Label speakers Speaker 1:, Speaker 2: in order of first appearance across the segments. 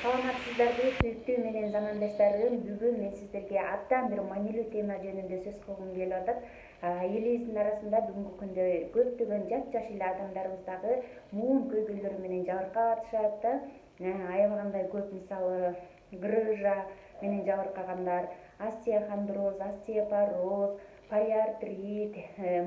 Speaker 1: Саламатсыздарбы сүйүктүү менен замандаштарым. Бүгүн мен сиздерге абдан бир маанилүү тема жөнүндө сөз кылгым келип атат. Элибиздин арасында бүгүнкү күндө көптөгөн жаш эле адамдарыбыз дагы муун көйгөйлөрү менен жабыркашат да. Аябагандай көп, мисалы грыжа менен жабыркагандар, остеохондроз, остеопороз, полиартрит,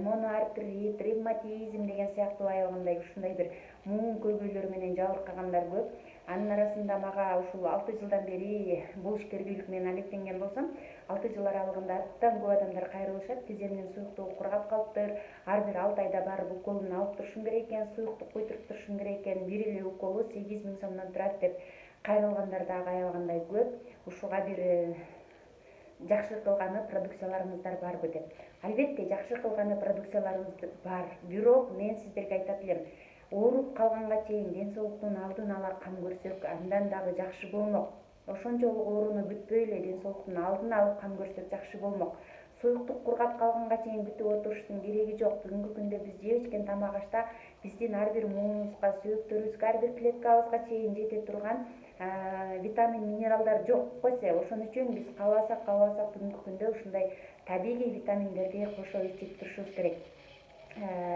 Speaker 1: моноартрит, ревматизм деген сыяктуу аябагандай ушундай бир муун көйгөйлөр менен жабыркагандар көп. Анын арасында мага ушул 6 жылдан бери бул ишкердүүлүк менен алектенген болсом, 6 жыл аралыгында абдан көп адамдар кайрылышат. Тиземдин суюктугу кургап калыптыр. Ар бир 6 айда барып уколун алып турушум керек экен, суюктук куйтуруп турушум керек экен. Бир эле уколу 8.000 сомдон турат деп кайрылгандар дагы аябагандай көп. Ушуга бир жакшы кылганы продукцияларыңыздар барбы деп. Албетте жакшы кылганы продукцияларыбыз бар. Бирок мен сиздерге айтат элем, ооруп калганга чейин ден соолуктун алдын ала кам көрсөк андан дагы жакшы болмок. Ошончолук ооруну күтпөй эле ден соолуктун алдын алып кам көрсөк жакшы болмок. Суюктук кургап калганга чейин күтүп отуруштун кереги жок. Бүгүнкү күндө биз жеп ичкен тамак ашта биздин ар бир муунубузга, сүйөктөрүбүзгө, ар бир клеткабызга чейин жете турган витамин, минералдар жок койсе. Ошон үчүн биз кааласак бүгүнкү күндө ушундай табигый витаминдерди кошо ичип турушубуз керек.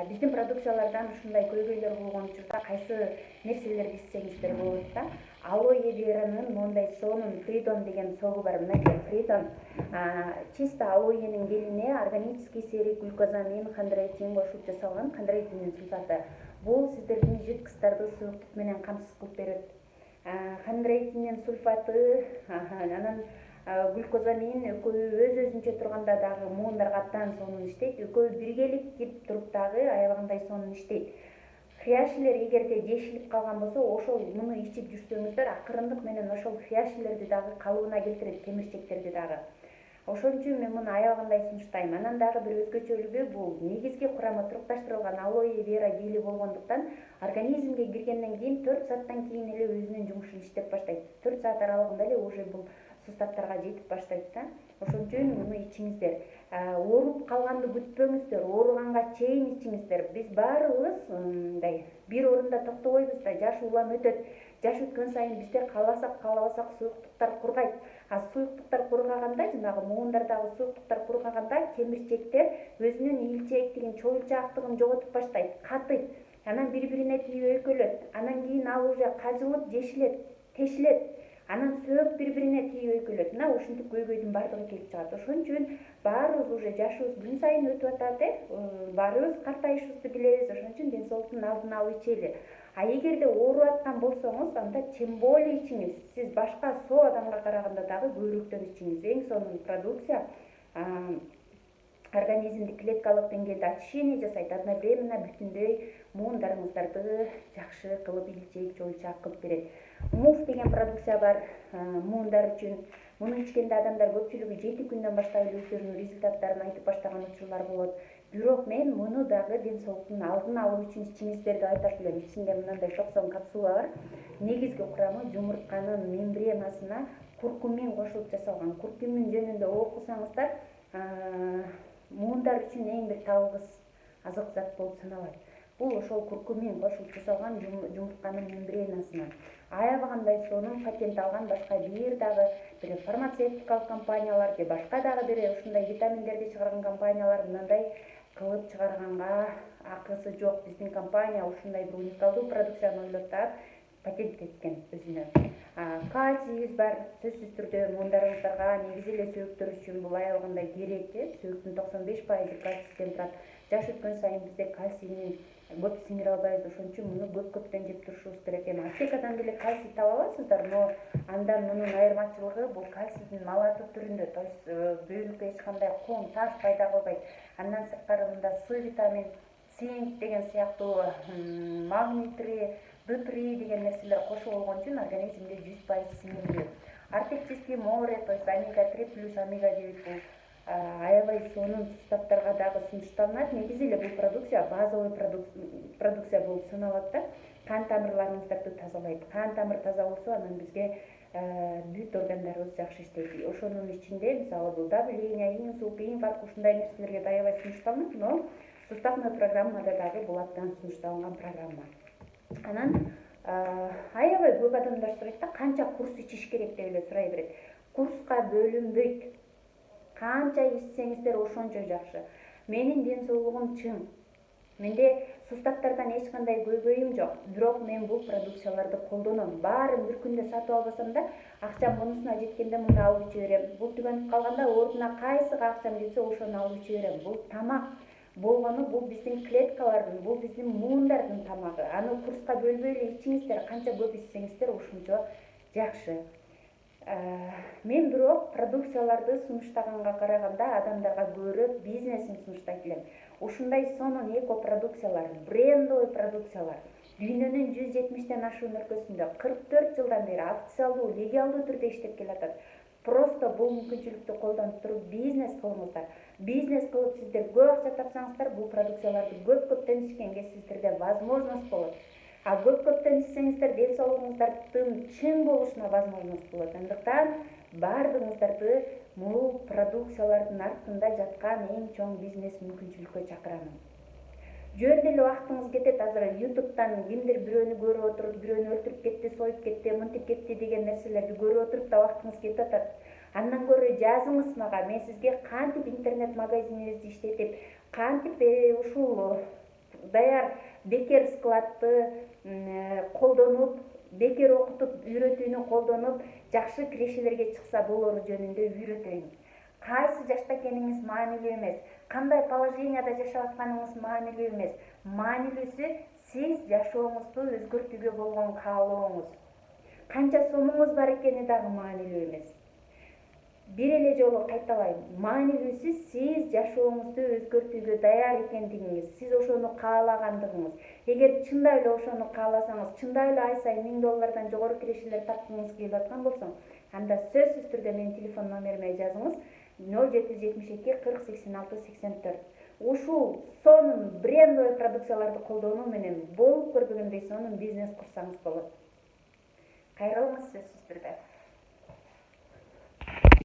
Speaker 1: Биздин продукциялардан ушундай көйгөйлөр болгон учурда кайсы нерселерди ичсеңиздер болот да. Алоэ веранын мондай сонун фридон деген согу бар. Мынакей фридон чисто алоэнин келине органический серий глюкозамин, хондроитин кошулуп жасалган хондроитинин сульфаты. Бул сиздердин жидкосттарды суюктук менен камсыз кылып берет. Хондроитинин сульфаты, анан глюкозамин экөө өз-өзүнчө турганда дагы муундарга абдан сонун иштейт. Экөө биргеликтип туруп дагы аябагандай сонун иштейт. Хрящилер эгерде жешилип калган болсо, ошол муну ичип жүрсөңүздөр акырындык менен ошол хрящилерди дагы калыбына келтирет, кемирчектерди дагы. Ошон үчүн мен муну аябагандай сунуштайм. Анан дагы бир өзгөчөлүгү, бул негизги курамы турукташтырылган алоэ вера гели болгондуктан организмге киргенден кийин 4 сааттан кийин эле өзүнүн жумушун иштеп баштайт. 4 саат аралыгында эле уже бул сустаттарга жетип баштайт да. Ошон үчүн муну ичиңиздер. Ооруп калганды күтпөңүздөр, ооруганга чейин ичиңиздер. Биз баарыбыз мындай бир орунда токтобойбуз да, жаш улам өтөт. Жаш өткөн сайын бизде кааласак каалабасак суюктуктар кургайт. Суюктуктар кургаганда, жанагы муундардагы суюктуктар кургаганда кемирчектер өзүнүн ийилчээктигин, чоюлчаактыгын жоготуп баштайт, катыйт. Анан бири-бирине тийип өйкөлөт. Анан кийин ал уже кажылып, жешилет, тешилет. Анан сөөк бири-бирине тийип өйкөлөт. Мына ушинтип көйгөйдүн баардыгы келип чыгат. Ошон үчүн баарыбыз уже жашыбыз күн сайын өтүп атат, баарыбыз картайышыбызды билебиз. Ошон үчүн ден соолуктун алдын алып ичели. Эгерде ооруп аткан болсоңуз, анда тем более ичиңиз. Сиз башка соо адамга караганда дагы көбүрөөктөн ичиңиз. Эң сонун продукция организмди клеткалык деңгээлде очищение жасайт, одновременно бүтүндөй муундарыңыздарды жакшы кылып ийилчээк, чоюлчаак кылып берет. Муф деген продукция бар муундар үчүн. Муну ичкенде адамдар көпчүлүгү 7 күндөн баштап эле өздөрүнүн результаттарын айтып баштаган учурлар болот. Бирок мен муну дагы ден соолуктун алдын алуу үчүн ичиңиздер деп айтат элем. Ичинде мындай 90 капсула бар. Негизги курамы жумуртканын мембранасына куркумин кошулуп жасалган. Куркумин жөнүндө окусаңыздар, муундар үчүн эң бир табылгыс азык зат болуп саналат. Бул ошол куркумин кошулуп жасалган жумуртканын мембранасына. Аябагандай сонун патент алган башка бир дагы бир фармацевтикалык компаниялар же башка дагы бир ушундай витаминдерди чыгарган компаниялар мындай кылып чыгарганга акысы жок. Биздин компания ушундай бир уникалдуу продукцияны ойлоп таап патенттеткен өзүнө. Кальцийибиз бар. Сөзсүз түрдө муундарыңыздарга, негизи эле сөөктөр үчүн бул аябагандай керек. Сөөктүн 95% кальцийден турат. Жаш өткөн сайын бизде кальцийни көп сиңире албайбыз. Ошон үчүн муну көптөн жеп турушубуз керек. Аптекадан деле кальций таба аласыздар, но андан мунун айырмачылыгы бул кальцийдин малаты түрүндө, то есть бөйрөккө эч кандай ком, таш пайда кылбайт. Андан сырткары мында С витамин, цинк деген сыяктуу, магний, D3 деген нерселер кошо болгон үчүн организмде 100% сиңирилүү. Артек море, то есть омега-3 плюс омега-9 бул аябай сонун сустаттарга дагы сунушталат. Негизи эле бул продукция базовый продукция болуп саналат да. Кан тамырларыңыздарды тазалайт. Кан тамыр таза болсо, анан бизге бүт органдарыбыз жакшы иштейт. Ошонун ичинде мисалы бул давление, инсульт, инфаркт ушундай нерселерге аябай сунушталат, но суставная программада дагы бул абдан сунушталган программа. Анан Аябай көп адамдар сурайт да, канча курс ичиш керек деп эле сурай берет. Курска бөлүнбөйт. Канча ичсеңиздер ошончо жакшы. Менин ден соолугум чың. Менде сустактардан эч кандай көйгөйүм жок. Бирок мен бул продукцияларды колдоном. Баарын бир күндө сатып албасам да, акчам бонусуна жеткенде муну алып иче берем. Бул түгөнүп калганда ордуна кайсыга акчам жетсе ошону алып иче берем. Бул тамак болгону, бул биздин клеткалардын, бул биздин муундардын тамагы. Аны курска бөлбөй эле ичиңиздер, канча көп ичсеңиздер ошончо жакшы. Мен бирок продукцияларды сунуштаганга караганда адамдарга көбүрөөк бизнесин сунуштайт элем. Ушундай сонун эко продукциялар, брендовый продукциялар дүйнөнүн 170тен ашуун өлкөсүндө 44 жылдан бери официалдуу, легиалдуу түрдө иштеп келатат. Просто бул мүмкүнчүлүктү колдонуп туруп бизнес кылыңыздар. Бизнес кылып сиздер көп акча тапсаңыздар, бул продукцияларды көп-көптөн ичкенге сиздерде возможность болот. А көп-көптөн ичсеңиздер ден соолугуңуздардын чың болушуна возможность болот. Андыктан баардыгыңыздарды бул продукциялардын артында жаткан эң чоң бизнес мүмкүнчүлүккө чакырамын. Жөн деле убактыңыз кетет. Азыр YouTube'дан кимдир бирөөнү көрүп отуруп, бирөөнү өлтүрүп кетти, союп кетти, мынтип кетти деген нерселерди көрүп отуруп да убактыңыз кетип атат. Андан көрө жазыңыз мага, мен сизге кантип интернет магазиниңизди иштетип, кантип ушул даяр бекер складты колдонуп, бекер окутуп, үйрөтүүнү колдонуп, жакшы кирешелерге чыкса болору жөнүндө үйрөтөйүн. Кайсы жашта экениңиз маанилүү эмес, кандай положенияда жашап атканыңыз маанилүү эмес. Маанилүүсү сиз жашооңузду өзгөртүүгө болгон каалооңуз. Канча сомуңуз бар экени дагы маанилүү эмес. Бир эле жолу кайталайм. Маанилүүсү сиз жашооңузду өзгөртүүгө даяр экендигиңиз, сиз ошону каалагандыгыңыз. Эгер чындап эле ошону кааласаңыз, чындап эле ай сайын $1000 жогору кирешелер тапкыңыз келип аткан болсоң, анда сөзсүз түрдө менин телефон номериме жазыңыз. 0772 40 86 84. Ушул сонун брендовый продукцияларды колдонуу менен болуп көрбөгөндөй сонун бизнес курсаңыз болот. Кайрылыңыз сөзсүз түрдө.